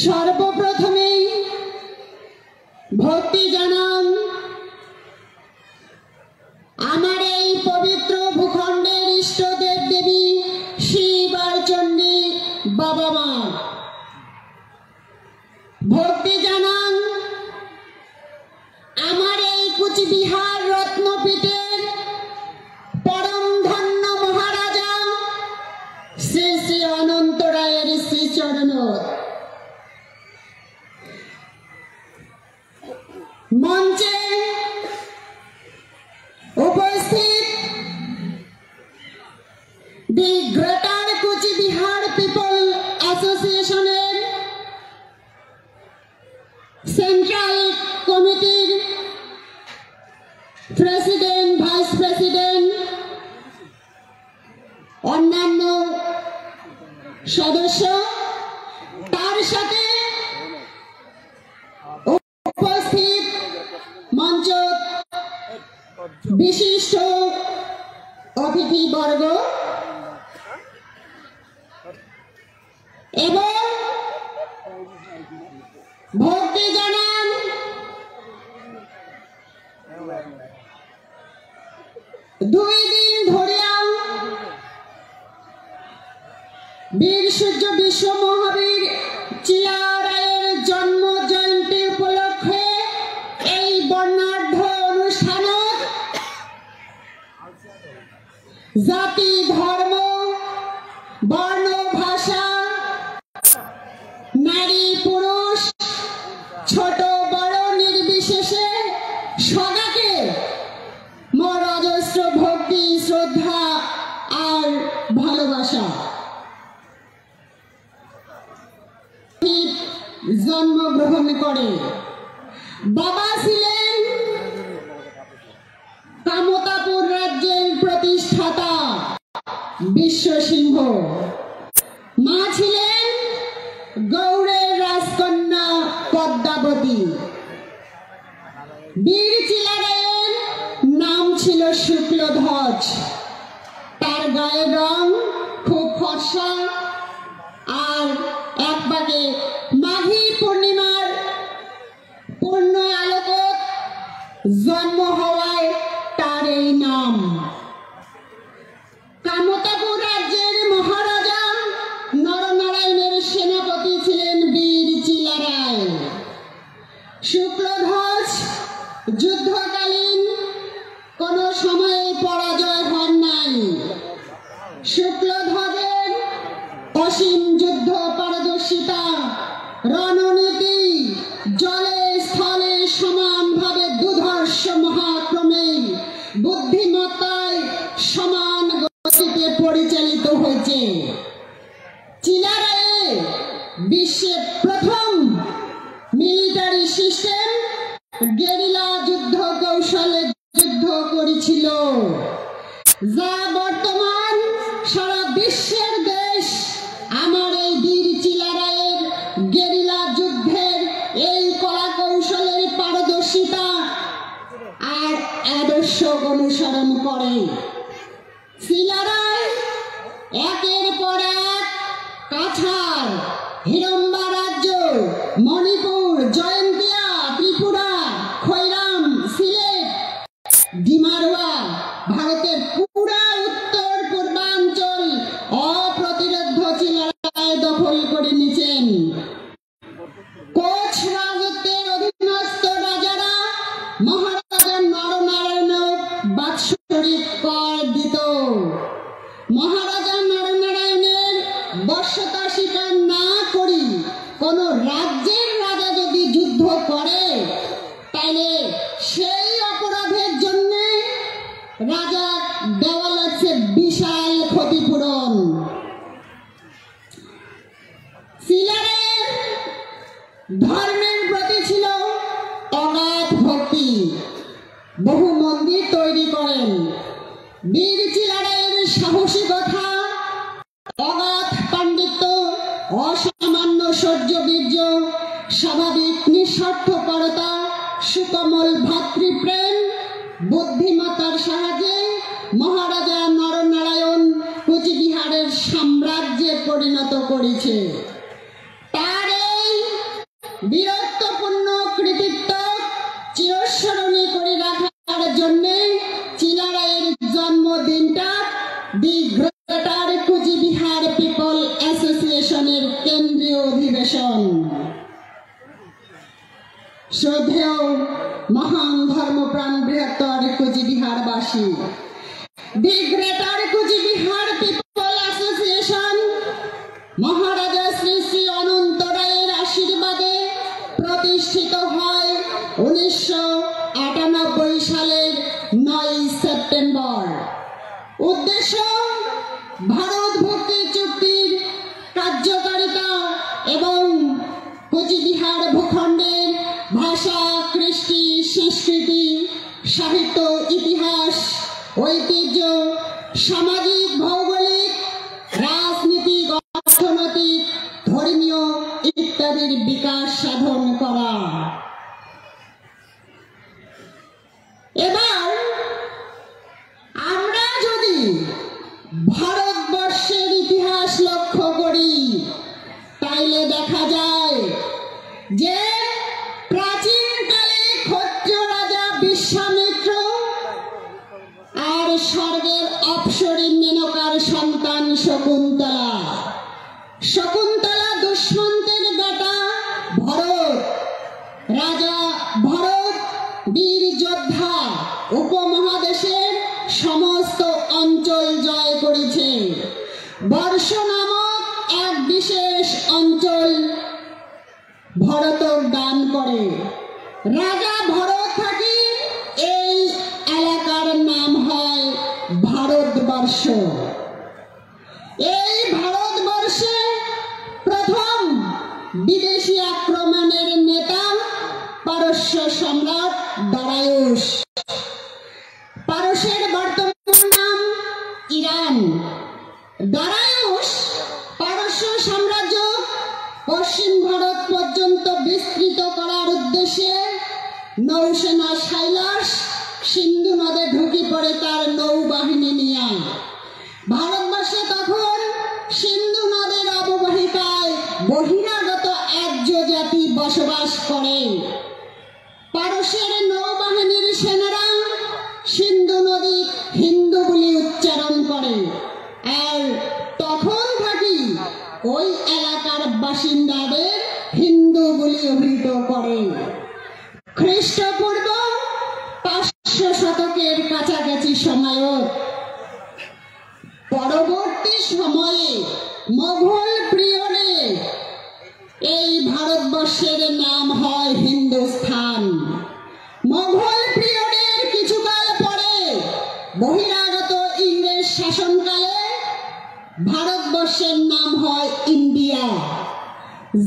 সর্বপ্রথমেই ভক্তি জানান আমার এই পবিত্র ভূখণ্ডের ইষ্ট দেব দেবী শিব আর চণ্ডী বাবা মা। ভক্তি জানান আমার এই কুচবিহার রত্নপীঠের পরম ধন্য মহারাজা শ্রী শ্রী অনন্ত রায়ের শ্রীচরণ। মঞ্চে উপস্থিত দি গ্রেটার কুচবিহার পিপল অ্যাসোসিয়েশনের সেন্ট্রাল কমিটির প্রেসিডেন্ট, ভাইস প্রেসিডেন্ট, অন্যান্য সদস্য, তার সাথে উপস্থিত মঞ্চ বিশিষ্ট অতিথিবর্গ এবং ভক্তি জানান দুই দিন ধরিয়া বীর সূর্য বিশ্ব মহাবীর চিলা রায়ের জন্ম জয়ন্তী উপলক্ষে এই বর্ণাঢ্য অনুষ্ঠানত জাতি, ধর্ম, বর্ণ, ভাষা, নারী পুরুষ, ছোট বড় নির্বিশেষে সবাইকে মোর অজস্র ভক্তি, শ্রদ্ধা আর ভালোবাসা। জন্মগ্রহণ করে বাবা ছিলেন কামতাপুর রাজ্যের প্রতিষ্ঠাতা বিশ্বসিংহ, মা ছিলেন গৌড়ের রাজকন্যা পদ্মাবতী। বীর চিলা রায়ের নাম ছিল শুক্লধ্বজ। তার গায়ের রং খুব ফর্সা আর একবারে মাঘী পূর্ণিমার পূর্ণ আলোকে জন্ম হওয়ায় তার এই নাম। কামতাপুর রাজ্যের মহারাজা নরনারায়ণের সেনাপতি ছিলেন বীর চিলা রায়। শুক্লধ্বজ যুদ্ধকালীন কোন সময়ে পরাজয় হন নাই। শুক্লধ্বজের অসীম যুদ্ধ পারদর্শিতা, রণনীতি, জলে স্থলে সমানভাবে দুর্ধর্ষ মহাক্রমে বুদ্ধিমত্তায় সমান গতিতে পরিচালিত হয়েছে। চিলা রায়ে বিশ্বের প্রথম মিলিটারি সিস্টেম গেরিলা যুদ্ধ কৌশলে যুদ্ধ করেছিল, যা বর্তমান সারা বিশ্বের দেশ আমার এই বীর চিলা রায়ের গেরিলা যুদ্ধের এই কলা কৌশলের পারদর্শিতা আর আদর্শ অনুসরণ করে। চিলা রায় একের পর এক কাছাড়, হিড়ম্বা রাজ্য, মণিপুর, জয়ন্তিয়া, ত্রিপুরা, খৈরাম, সিলেট, ডিমারুয়া, ভারতের পুরা উত্তর পূর্বাঞ্চল অপ্রতিরোধ চিলা রায় দখল করে নিয়েছেন। কোচ রাজত্বের অধীনস্থ রাজারা মহারাজা নরনারায়ণ বাৎসরিক কর দিত। মহারাজা নরনারায়ণের বশ্যতা স্বীকার না করি কোন রাজ্যের রাজা যদি যুদ্ধ করে, তাহলে সেই অপরাধের জন্য রাজা দেওয়া লাগছে বিশাল ক্ষতিপূরণ। চিলা রায়ের ধর্মের প্রতি ছিল অগাধ ভক্তি, বহু মন্দির তৈরি করেন। বীর চিলা রায়ের সাহসিকতা, অগাধ পাণ্ডিত্য, অসামান্য শৌর্য বীর্য, স্বাভাবিক নিঃস্বার্থপরতা, সুকোমল ভাতৃপ্রেম, বুদ্ধিমত্তার সাহায্যে মহারাজা নরনারায়ণ কোচবিহারের সাম্রাজ্যে পরিণত করেছে। তার এই বীরত্বপূর্ণ কৃতিত্ব চিরস্মরণীয় করে রাখার জন্য চিলারায়ের জন্মদিনটা দি গ্রেটার কোচবিহার পিপল অ্যাসোসিয়েশনের কেন্দ্রীয় অধিবেশন। শ্রদ্ধেয় মহান ধর্মপ্রাণ বৃহত্তর কোচবিহারবাসী, the greater Cooch Behar people association Maharaja Shri Shri Ananta রায়ের আশীর্বাদে প্রতিষ্ঠিত হয় 1998 সালের 9 সেপ্টেম্বর। উদ্দেশ্য ভারত ভর্তি চুক্তির কার্যকারিতা এবং কোচবিহার ভূখণ্ডের ভাষা, কৃষ্টি, সংস্কৃতি, সাহিত্য, ইতিহাস, ঐতিহ্য, সামাজিক, ভৌগোলিক, রাজনীতিক, অর্থনৈতিক, ধর্মীয় ইত্যাদির বিকাশ সাধন করা। এবার আমরা যদি ভারতবর্ষের ইতিহাস লক্ষ্য করি তাইলে দেখা যায় যে প্রাচীনকালে ক্ষত্রিয় রাজা বিশ্বামিত্র আর স্বর্গের অপ্সরী মেনকার সন্তান শকুন্তলা, শকুন্তলা দুষ্মন্তের বেটা ভরত, রাজা ভরত বীর যোদ্ধা, উপমহাদেশের সমস্ত অঞ্চল জয় করেছে। বর্ষ নামক এক বিশেষ অঞ্চল ভরত দান করে। রাজা ভরত থাকি এই এলাকার নাম হয় ভারতবর্ষ। এই ভারতবর্ষে প্রথম বিদেশি আক্রমণের নেতা পারস্য সম্রাট দারায়ুস। পারস্যের বর্তমান নাম ইরান। দারায়ুস পারস্য সাম্রাজ্য পশ্চিম ভারত পর্যন্ত বিস্তৃত করার উদ্দেশ্যে নৌসেনা সাইলাস সিন্ধু নদে ঢুকে পড়ে তার নৌবাহিনী নিয়ে। ভারতবর্ষে তখন সিন্ধু নদের অববাহিকায় বহিরাগত আর্য জাতি বসবাস করে। পারস্যের নৌবাহিনীর সেনারা সিন্ধু নদী হিন্দু বলে উচ্চারণ করে, আর তখন থাকি ওই এলাকার বাসিন্দাদের হিন্দু বলে অভিহিত করে। খ্রিস্টপূর্ব 500 শতকের কাছাকাছি সময়ত পরবর্তী সময়ে মোগল পিরিয়ডে এই ভারতবর্ষের নাম হয় হিন্দুস্থান। মোগল পিরিয়ডের কিছুকাল পরে বহিরাগত ইংরেজ শাসনকালে ভারতবর্ষের নাম হয় ইন্ডিয়া,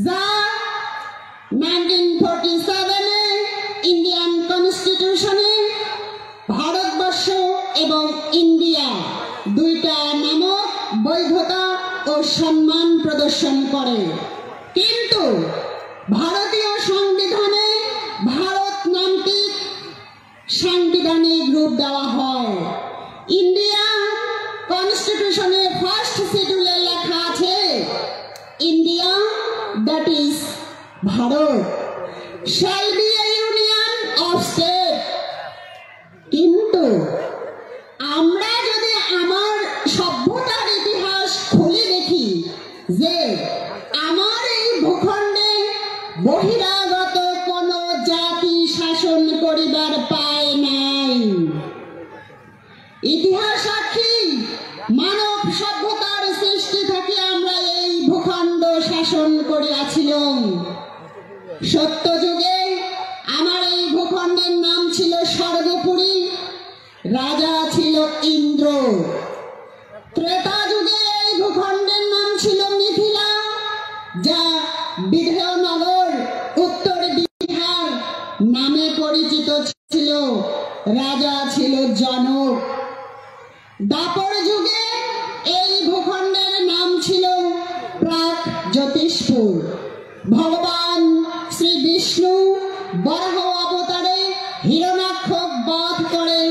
যা 1947-এ ইন্ডিয়ান কনস্টিটিউশনে ভারতবর্ষ এবং ইন্ডিয়া দুইটা নামক বৈধতা ও সম্মান প্রদর্শন করে। কিন্তু ভারতীয় সংবিধানে ভারত নামটি সাংবিধানিক রূপ দেওয়া হয়। ইন্ডিয়া কনস্টিটিউশনে ফার্স্ট শিডিউলে লেখা আছে India, that is Bharat, shall be a union of state। কিন্তু আমরা যদি আমার সভ্যতার ইতিহাস খুলে দেখি যে আমার এই ভূখণ্ডে বহিরাগত কোন জাতি শাসন করিবার পায় নাই। ইতিহাস সাক্ষী মানব সভ্যতার সৃষ্টি থেকে আমরা এই ভূখণ্ড শাসন করিয়াছিলাম। সত্য যুগে আমার এই ভূখণ্ডের নাম ছিল স্বর্গপুরী, রাজা ছিল ইন্দ্র। ত্রেতা যুগে এই ভূখণ্ডের নাম ছিল মিথিলা, যা বিধেয়নগর উত্তর বিহার নামে পরিচিত ছিল, রাজা ছিল জনক। দাপর যুগে এই ভূখণ্ডের নাম ছিল প্রাক জ্যোতিষপুর। ভগবান শ্রী বিষ্ণু বরাহ অবতারে হিরণ্যাক্ষ বধ করে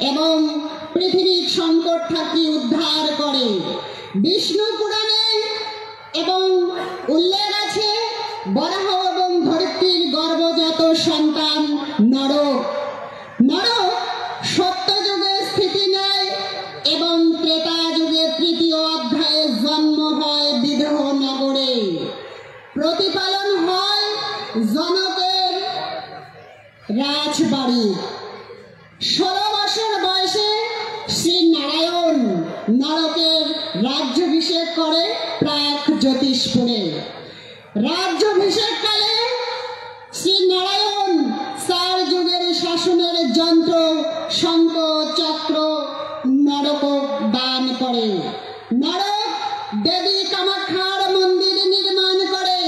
এবং পৃথিবীর সংকট থাকি উদ্ধার করে। বিষ্ণু পুরাণে এবং উল্লেখ আছে বরাহ এবং ধরিত্রীর গর্ভজাত সন্তান নরক। নরক সত্যযুগে স্থিতি নেয় এবং ত্রেতা যুগে তৃতীয় অধ্যায়ে জন্ম হয় বিদেহ নগরে। প্রতিপালন হয় জনকের রাজবাড়ি। 16 বছর বয়সে শ্রী নারায়ণ নরকের রাজ্যাভিষেক করে প্রাক জ্যোতিষপুরে। রাজ্যাভিষেককালে শ্রী নারায়ণ 4 যুগের শাসনের যন্ত্র শঙ্খ চক্র নরক দান করে। নরক দেবী কামাখ্যার মন্দির নির্মাণ করে।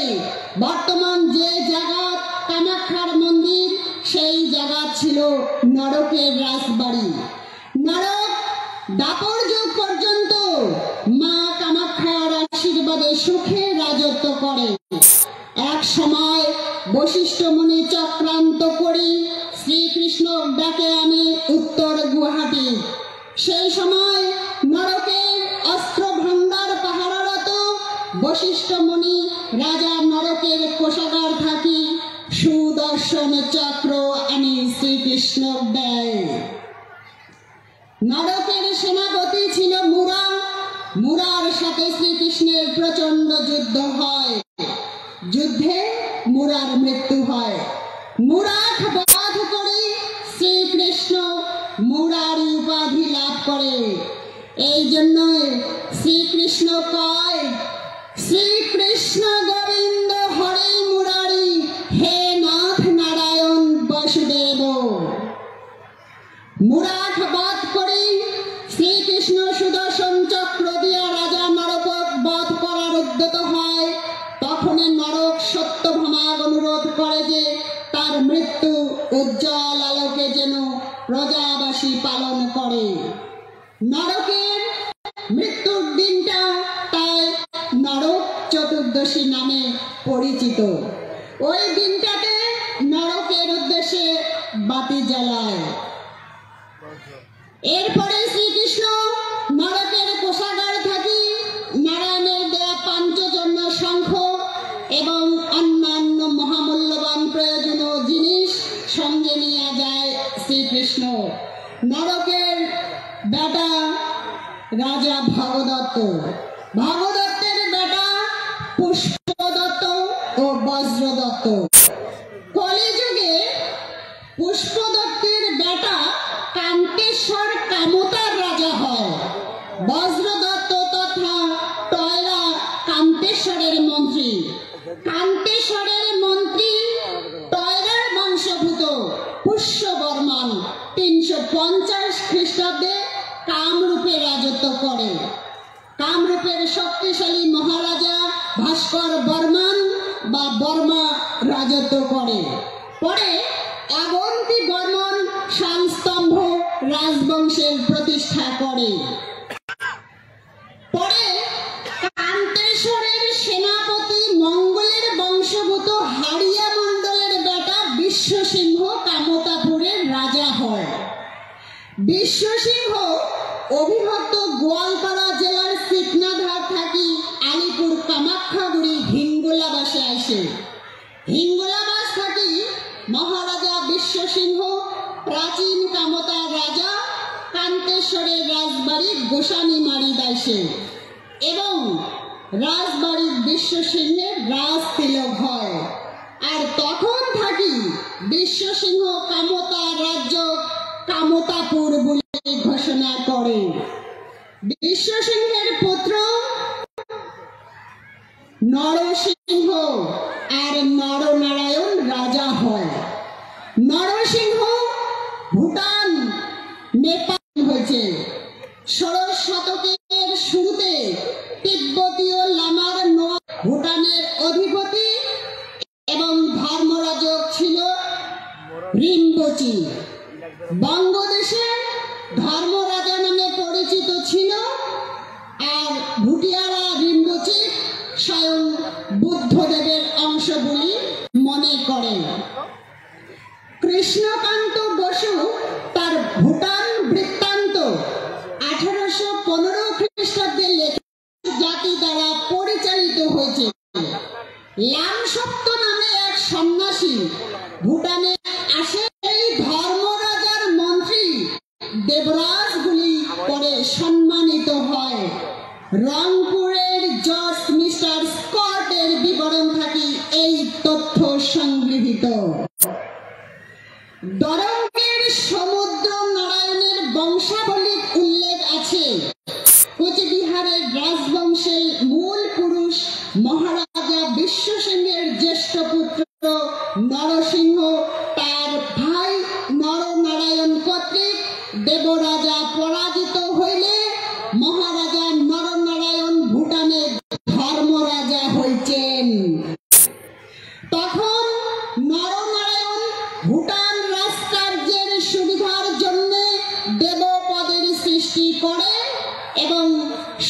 বর্তমান যে জায়গা কামাখ্যার মন্দির, সেই জায়গা ছিল নরকের রাজবাড়ি। নরক দাপর যুগ পর্যন্ত মা কামাখ্যার আশীর্বাদে সুখে রাজত্ব করে। এক সময় বশিষ্ঠ মুনি চক্রান্ত করে শ্রীকৃষ্ণ ডাকে আনে উত্তর গুয়াহাটি। সেই সময় নরকের অস্ত্র ভান্ডার পাহারারত বশিষ্ঠ মুনি রাজা নরকের কোষাগার থাকি সুদর্শন চক্র আনি শ্রীকৃষ্ণ দেয়। নরকের সেনাপতি ছিল মুরা। মুরার সাথে শ্রীকৃষ্ণের প্রচন্ড যুদ্ধ হয়। যুদ্ধে মুরার মৃত্যু হয়। মুরাক বধ করে শ্রীকৃষ্ণ মুরারি উপাধি লাভ করে। এই জন্য শ্রীকৃষ্ণ কয়, শ্রীকৃষ্ণ গোবিন্দ হরে মুরারি, হে নাথ নারায়ণ বাসুদেব। মুরাক বধ করে শ্রীকৃষ্ণ সুদর্শন চক্র দিয়া রাজা নরক বধ করার উদ্যত হয়। তখনই নরক সত্যভামাগ অনুরোধ করে যে তার মৃত্যু উজ্জ্বল আলোকে যেন প্রজাবাসী পালন করে। নরকের মৃত্যুর দিনটা তাই নরক চতুর্দশী নামে পরিচিত। ওই দিনটাতে নরকের উদ্দেশ্যে বাতি জ্বালায়। এরপরে শ্রীকৃষ্ণ নরকের কোষাগার থাকি নারায়ণের দেয়া পাঞ্চজন্য শঙ্খ এবং অন্যান্য মহামূল্যবান প্রয়োজনীয় জিনিস সঙ্গে নিয়ে যায় শ্রীকৃষ্ণ। নরকের বেটা রাজা ভগদত্ত, ভগদত্তের বেটা পুষ্পদত্ত ও বজ্রদত্ত। কলিযুগে পুষ্পদত্তের বেটা কান্তেশ্বর কামতার রাজা হয়। বজ্রদত্ত তথা টয়রা কান্তেশ্বরের মন্ত্রী। কান্তেশ্বরের মন্ত্রী টয়রার বংশভূত পুষ্যবর্মন 350 খ্রিস্টাব্দে কামরূপে রাজত্ব করে। কামরূপের শক্তিশালী মহারাজা ভাস্কর বর্মন বা বর্মা রাজত্ব করে। পরে অবন্তী বর্মন শালস্তম্ভ রাজবংশের প্রতিষ্ঠা করে। পরে কান্তেশ্বরের সেনাপতি মঙ্গলের বংশভূত হারিয়া মণ্ডলের বেটা বিশ্বসিংহ কামতাপুরের রাজা হয়। বিশ্বসিংহ অবিভক্ত গোয়ালপাড়া জেলার সিকনাঘাট থাকি আলিপুর কামাখ্যাগুড়ি হিঙ্গলাবাসে আসে। হিঙ্গলাবাস থাকি মহারাজা বিশ্বসিংহ প্রাচীন কামতার রাজা কান্তেশ্বরের রাজবাড়ি গোসানিমারি দাসে এবং রাজবাড়ির বিশ্বসিংহের রাজ তিলক হয়। আর তখন থাকি বিশ্বসিংহ কামতা রাজ্য কামতাপুর বলে ঘোষণা করে। বিশ্বসিংহের পুত্র নরসিংহ আর নরনারায়ণ রাজা হয়। নরসিংহ ভুটান নেপাল হয়েছে। 16 শতকের শুরুতে তিব্বতীয় লামার ভুটানের অধিপতি এবং ধর্মরাজক ছিল রিম্পোচি। বঙ্গদেশে ধর্মরাজা নামে পরিচিত ছিল। আর ভুটিয়ারা রিম্পোচি স্বয়ং বুদ্ধদেবের অংশ বলে মনে করেন। কৃষ্ণকান্ত বসু তার ভুটান বৃত্তান্ত 1800 লামসপ্ত নামে এক সন্ন্যাসী ভুটানে আসে। এই ধর্মরাজার মন্ত্রী দেবরাজগুলি পরে সম্মানিত হয়। রংপুরের জজ মিস্টার স্কটের বিবরণ থাকি এই তথ্য সংগৃহীত। দরঙ্গের সমুদ্র নারায়ণের বংশাবলীর উল্লেখ আছে। কোচবিহারের রাজবংশের মূল পুরুষ মহারাজা বিশ্বসিংহের জ্যেষ্ঠ পুত্র নরসিংহ তার ভাই নরনারায়ণ কর্তৃক দেবরাজা পরাজিত হইলে মহারাজা নরনারায়ণ ভুটানের ধর্মরাজা হইছেন। তখন নরনারায়ণ ভুটান রাজকার্যের সুবিধার জন্য দেবপদের সৃষ্টি করে এবং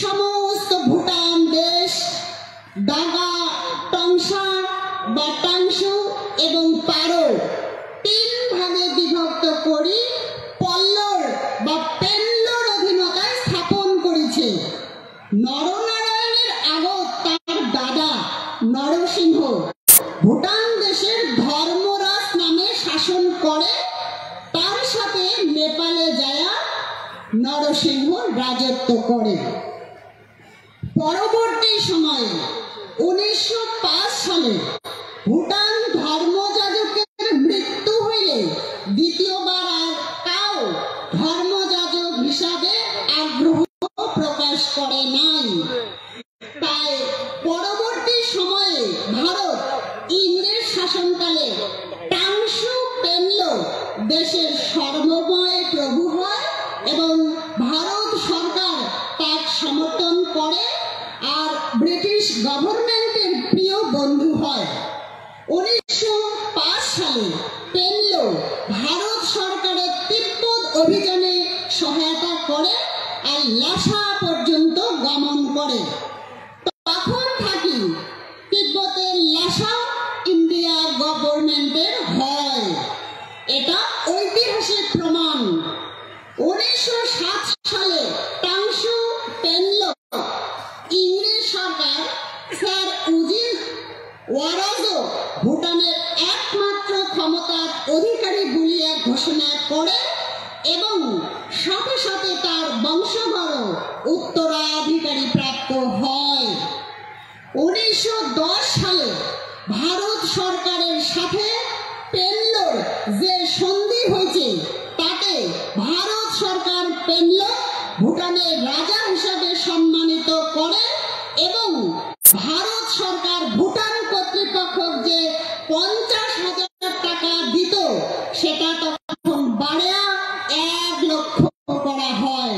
সমস্ত ভুটান দেশ দাগা, টংসা বা টাংসু এবং পারো 3 ভাগে বিভক্ত করি পল্লর বা পেল্লর অধীনতায় স্থাপন করেছে। নরনারায়ণের আগত তার দাদা নরসিংহ ভুটান দেশের ধর্মরাজ নামে শাসন করে। তার সাথে নেপালে যায় নরসিংহ রাজত্ব করে। পরবর্তী সময়ে 1905 সালে ভুটান ধর্মযাজকের মৃত্যু হইলে দ্বিতীয়বার আর কাউ ধর্মযাজক হিসাবে আগ্রহ প্রকাশ করে নাই। তাই পরবর্তী সময়ে ভারত ইংরেজ শাসনকালে টাংসু পেল্লো দেশের সর্বময় প্রভু হয় এবং ভারত সরকার তার সমর্থন করে আর ব্রিটিশ গভর্নমেন্টের প্রিয় বন্ধু হয়। 1905 সালে পেল্লো ভারত সরকারের তিব্বত অভিযানে সহায়তা করে আর লাসা পর্যন্ত গমন করে। তখন থাকি তিব্বতের লাসা ইন্ডিয়া গভর্নমেন্টের হয়। এটা ঐতিহাসিক প্রমাণ। 1907 সালে টাংসু পেল্লো ইংরেজ সরকার স্যার উজির ওয়ারাজো ভুটানের একমাত্র ক্ষমতার অধিকারী বলিয়া ঘোষণা করে এবং সাথে সাথে তার বংশধর উত্তরাধিকারী প্রাপ্ত হয়। 1910 সালে ভারত সরকারের সাথে পেল্লোর যে সন্ধি হয়েছে তাতে ভারত সরকার পেল্লো ভুটানের রাজা হিসাবে সম্মানিত করে এবং ভারত সরকার ভুটান কর্তৃপক্ষ যে 50,000 টাকা দিত সেটা তখন বাড়িয়া 1 লক্ষ করা হয়।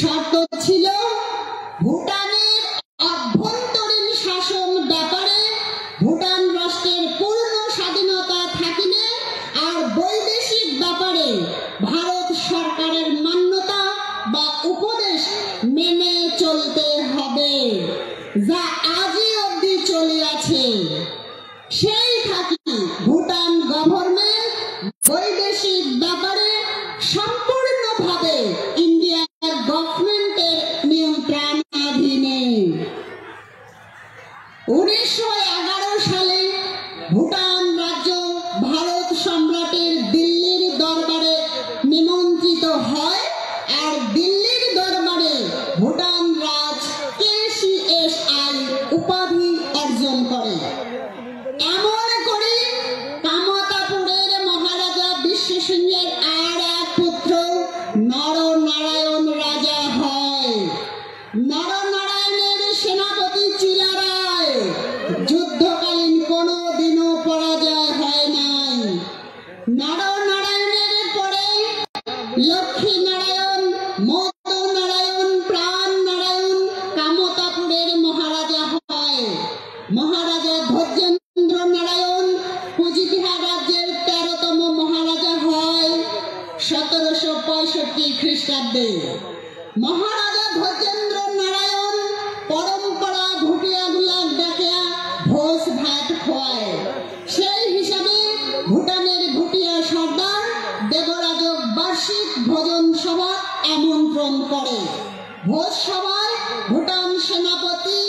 শর্ত ছিল ভুটানের অভ্যন্তরীণ শাসন ব্যাপারে ভুটান রাষ্ট্রের পূর্ণ স্বাধীনতা থাকিলে আর বৈদেশিক ব্যাপারে ভারত সরকারের মান্যতা বা উপদেশ মেনে চলতে হবে, যা আজই অবধি চলে আছে। সেই থাকি ভুটান গভর্নমেন্ট বৈদেশিক ব্যাপারে সম্পূর্ণভাবে ইন্ডিয়ার গভর্নমেন্টের নিয়ন্ত্রণাধীনে। 1911 সালে ভুটান রাজ্য ভারত সম্রাটের দিল্লির দরবারে নিমন্ত্রিত হয় আর দিল্লির দরবারে ভুটান রাজ KCSI উপাধি অর্জন করে। এমন করে কামতাপুরের মহারাজা বিশ্বসিংহের আর এক পুত্র নরনারায়ণ রাজা হয়। নরনারায়ণের সেনাপতি চিলারায় যুদ্ধকালীন কোনো দিনও পরাজয় হয় নাই। নরনারায়ণের পরে লক্ষ্মীনারায়ণ, মধুনারায়ণ, প্রাণনারায়ণ কামতাপুরের মহারাজা হয়। মহারাজা ধৈর্যেন্দ্র নারায়ণ কোচবিহার রাজ্যের 13তম মহারাজা হয় 1765 খ্রিস্টাব্দে। মহারাজা ধৈর্যেন্দ্র নারায়ণ পরম্পরা ভুটিয়াগুলা ডাকিয়া ভোজ ভাত খোয়ায়। সেই হিসাবে ভুটানের ভুটিয়া সর্দার দেবরাজক বার্ষিক ভোজন সভা আমন্ত্রণ করে। ভোজ সভায় ভুটান সেনাপতি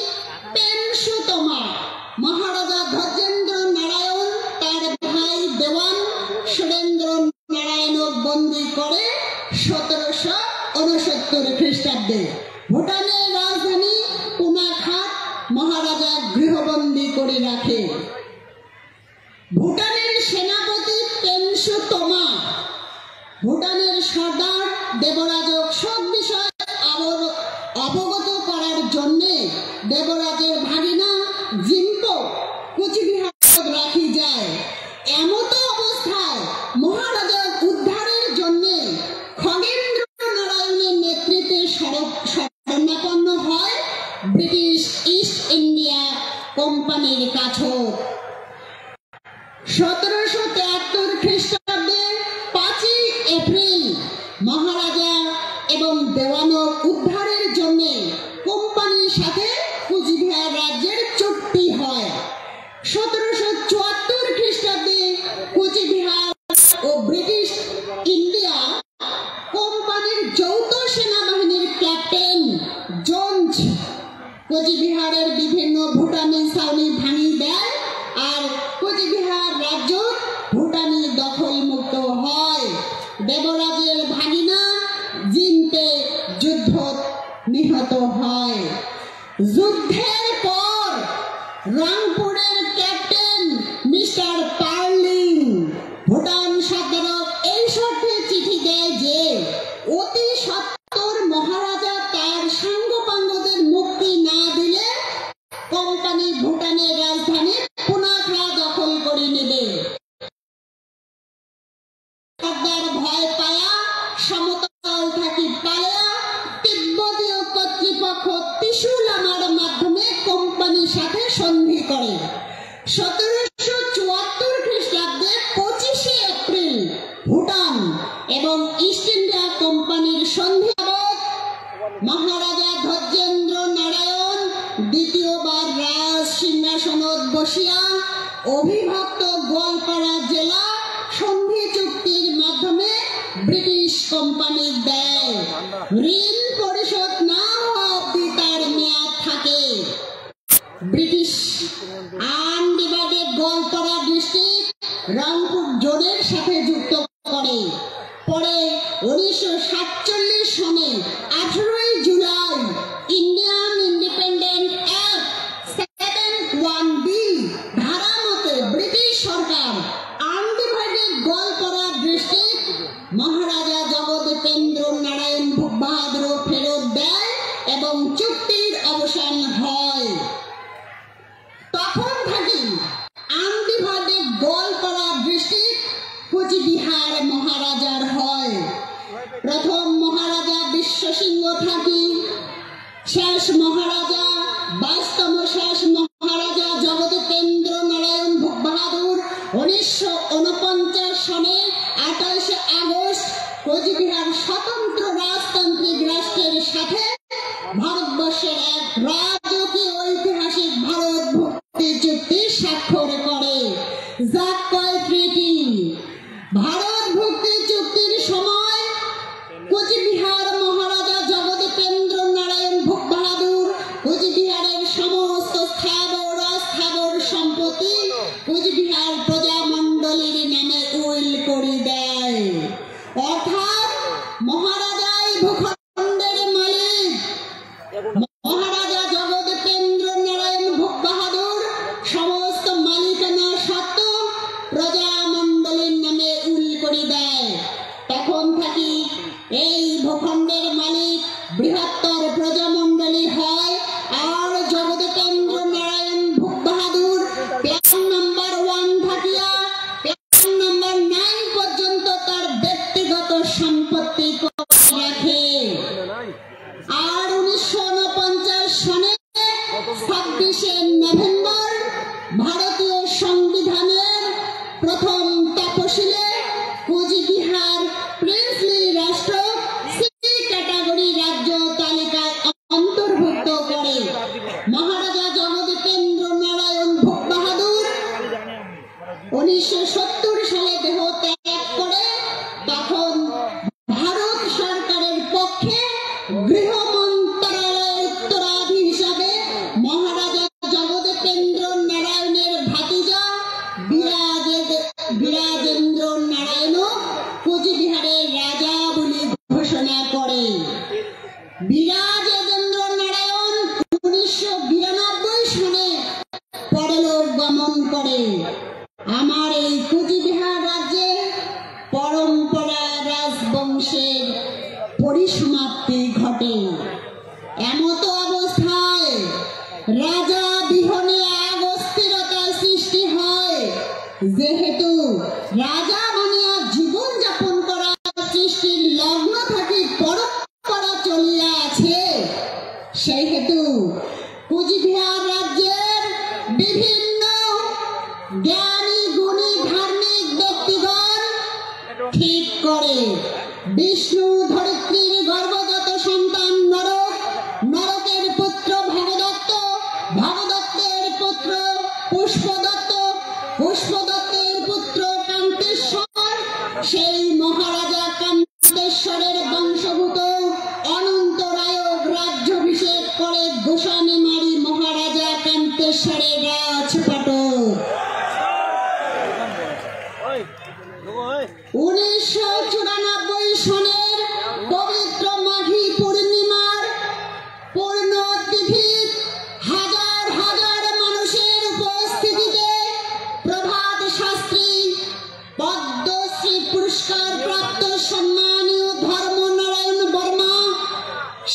পেনসু তোমার মহারাজা খ্রিস্টাব্দে ভুটানের রাজধানী কোনাখাত মহারাজা গৃহবন্দী করে রাখে। ভুটানের সেনাপতি পেনসু তোমা ভুটানের সর্দার দেবরাজক সব বিষয় অবগত করার জন্য দেবরাজের ভাগিনা জিম্পো কুচবিহার রাখি যায়। এমত অবস্থায় মহারাজা উদ্ধারের জন্য খগেন্দ্র নারায়ণের নেতৃত্বে শরণাপন্ন হয় ব্রিটিশ ইস্ট ইন্ডিয়া কোম্পানির কাছে। 1773 খ্রিস্টাব্দে 5 এপ্রিল মহারাজা এবং দেওয়ানক উদ্ধারের জন্য কোম্পানির সাথে কুচবিহার রাজ্যের চুক্তি হয়। 1774 খ্রিস্টাব্দে কুচবিহার ও ব্রিটিশ ইন্ডিয়া কোম্পানির যৌথ সেনাবাহিনীর ক্যাপ্টেন জোন্স কোচবিহারের বিভিন্ন ভুটানি ছাউনি ভাঙি দেয় আর কোচবিহার রাজ্য ভুটানি দখল মুক্ত হয়। দেবরাজের ভাগিনা জিম্পে যুদ্ধ নিহত হয়। যুদ্ধের পর রাংপুরের ক্যাপ্টেন মিস্টার পার্লিং ভুটান সরকারক এই শর্তে চিঠি দেয় যে অতি সত্বর মহারাজা তার সাঙ্গপাঙ্গদের মুক্তি না দিলে কোম্পানি ভুটানের রাজধানী কোনাখা দখল করে নেবে। সর্দার ভয় পায়া সমতল থাকি পায়া তিব্বতীয় কর্তৃপক্ষ ত্রিশুলামার মাধ্যমে কোম্পানির সাথে সন্ধি করে। 1774 খ্রিস্টাব্দে 25 এপ্রিল ভুটান এবং ইস্ট ইন্ডিয়া কোম্পানির সন্ধি মহারাজা ধৈর্যেন্দ্র নারায়ণ দ্বিতীয়বার রাজ সিংহাসনত বসিয়া অবিভক্ত গোয়ালপাড়া জেলা সন্ধি চুক্তির মাধ্যমে ব্রিটিশ কোম্পানি দেয়। ঋণ পরিশোধ না হওয়া অবধি তার মেয়াদ থাকে। British undivided Goalpara district Rampur জোনের সাথে যুক্ত করে। পরে 1947 সনে 18 July Indian independent act 71B ধারা মতে ব্রিটিশ সরকার আনডিভাইডেড গোয়ালপাড়া ডিস্ট্রিক্ট মহারাজা জগদীপেন্দ্র নারায়ণ বাহাদুর ফেরত দেয় এবং চুক্তির অবসান হয়। তখন থেকে আনডিভাইডেড গোয়ালপাড়া ডিস্ট্রিক্ট কুচবিহার মহারাজার হয়। প্রথম মহারাজা বিশ্বসিংহ থাকি শেষ মহারাজা 22তম শেষ মহারাজা জগদীপেন্দ্র নারায়ণ বাহাদুর 1949 সনে 28 আগস্ট কোচবিহার স্বতন্ত্র রাজতান্ত্রিক রাষ্ট্রের সাথে ভারতবর্ষের এক রাজকীয় ঐতিহাসিক ভারত ভক্তি চুক্তি স্বাক্ষর করে, যা কয় ট্রিটি। ভারত ভক্তি চুক্তির সময় কোচবিহার মহারাজা জগদীপেন্দ্র নারায়ণ বাহাদুর কোচবিহারের সমস্ত স্থাবর অস্থাবর সম্পত্তি কোচবিহার প্রজামণ্ডলীর নামে উইল করে দেয়। অর্থাৎ মহারাজাই ভূখণ্ডের মালিক। মহারাজা জগদীপেন্দ্র নারায়ণ বাহাদুর সমস্ত মালিকানা সত্ত্ব প্রজামণ্ডলীর নামে উইল করে দেয়। তখন থাকি এই ভূখণ্ডের মালিক বৃহত্তর প্রজামণ্ডলী হয় আর জগদীপেন্দ্র নারায়ণ বাহাদুর প্ল্যান নাম্বার 1 থাকিয়া প্ল্যান নাম্বার 9 পর্যন্ত তার ব্যক্তিগত সম্পত্তি রাখে। আর 1949 সনে 26 নভেম্বর ভারতীয় সংবিধানের প্রথম তফসিলে কোচবিহার প্রিন্সলি রাষ্ট্র সি ক্যাটাগরি রাজ্য তালিকায় অন্তর্ভুক্ত করে। মহারাজা জগদীপেন্দ্র নারায়ণ বাহাদুর 1970 সালে দেহ ত্যাগ করে। তখন ভারত সরকারের পক্ষে গৃহ মন্ত্রণালয়ের উত্তরাধি হিসাবে মহারাজা জগদীপেন্দ্র নারায়ণের ভাতিজা বিরাজেন্দ্র নারায়ণ কোচবিহারের রাজা বলে ঘোষণা করে। বিরাজেন্দ্র নারায়ণ 1992 সনে পরলোক গমন করে। আমার এই কুচবিহার রাজ্যে পরম্পরা রাজবংশের পরিসমাপ্তি ঘটে। এমত অবস্থায় রাজা বিহনে এক অস্থিরতার সৃষ্টি হয়। যেহেতু রাজা বানিয়া জীবন যাপন করা সৃষ্টির লগ্ন থেকে পরম্পরা চলিয়া আছে, সেই হেতু কুচবিহার রাজ্যের বিভিন্ন জ্ঞানী গুণী ধার্মিক ব্যক্তিগণ ঠিক করে বিষ্ণু ধরিত্রীর গর্ভজাত সন্তান নরক, নরকের পুত্র ভগদত্ত, ভগদত্তের পুত্র পুষ্পদত্ত, পুষ্পদত্তের পুত্র কান্তেশ্বর, সেই মহারাজা কান্তেশ্বরের বংশভূত অনন্তরায়ক রাজ্যাভিষেক করে গোসানিমারি মহারাজা কান্তেশ্বরের রাজপাট। 1994 সনের পবিত্র মাঘী পূর্ণিমার পূর্ণ তিথি হাজার হাজার মানুষের উপস্থিতিতে প্রভাত শাস্ত্রী পদ্মশ্রী পুরস্কার প্রাপ্ত সম্মানীয় ধর্মনারায়ণ বর্মা,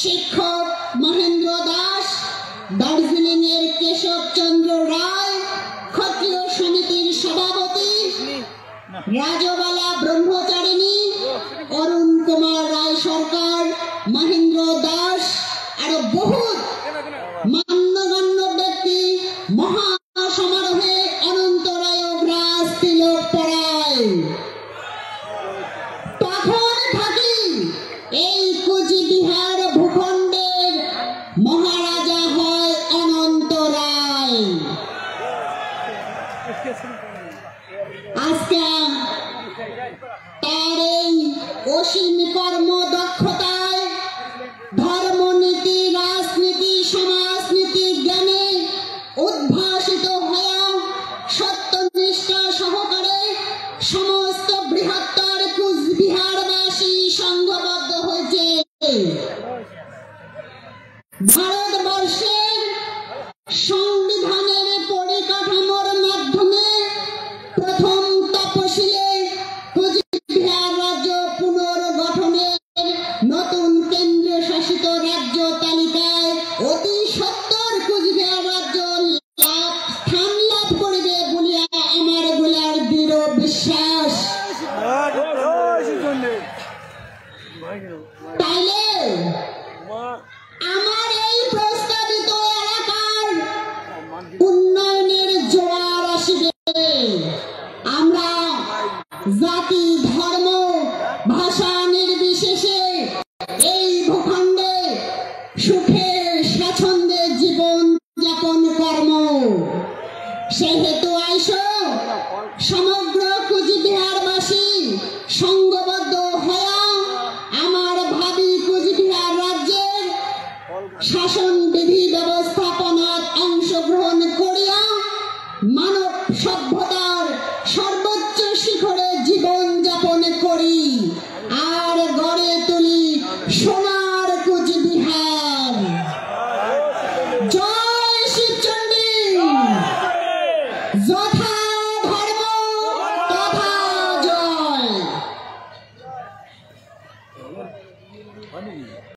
শিক্ষক মহেন্দ্র দাস, দার্জিলিং এর কেশবচন্দ্র রায়, ক্ষত্রিয় সমিতির সভাপতি রাজবালা ব্রহ্মচারিণী, অরুণ কুমার রায় সরকার, মহেন্দ্র দাস, আরো বহু মান্যগণ্য ব্যক্তি মহা সমারোহে অনন্তরায়ক রাজ তিলক পরায়। তখন থাকি এই কুচবিহার ভূখণ্ডের মহারাজা হয় অনন্ত রায়। আজকে তার এই অসীম কর্ম দক্ষতায় ধর্মনীতি, রাজনীতি, সমাজনীতি জ্ঞানে উদ্ভাসিত হয়ে সত্যনিষ্ঠা সহকারে সমস্ত বৃহত্তর কুচবিহারবাসী সংঘবদ্ধ হয়েছে। ভারতবর্ষের সংবিধানের পরিকাঠামোর মাধ্যমে প্রথম তপশিলে কুচবিহার রাজ্য পুনর্গঠনের নতুন কেন্দ্রীয় শাসিত রাজ্য তালিকায় অতি সত্বর কুচবিহার রাজ্য স্থান লাভ করিবে বলিয়া আমার গোলার দৃঢ় বিশ্বাস। তাইলে আমার এই প্রস্তাবিত এলাকার উন্নয়নের জোয়ার আসিবে। আমরা জাতি, ধর্ম, ভাষা নির্বিশেষে এই ভূখণ্ডে সুখে স্বাচ্ছন্দ্যে জীবন যাপন কর্ম। সেহেতু আইসো সমগ্র কুচবিহারবাসী সংঘবদ্ধ হওয়া আমার ভাবি কুচবিহার রাজ্যের শাসন বিধি ব্যবস্থাপনার অংশগ্রহণ করিয়া মানব সভ্যতার সর্বোচ্চ শিখরে জীবন যাপন করি আর গড়ে তুলি সোনার কুচবিহার। জয় শিবচণ্ডী। যথা ধর্ম তথা জয়।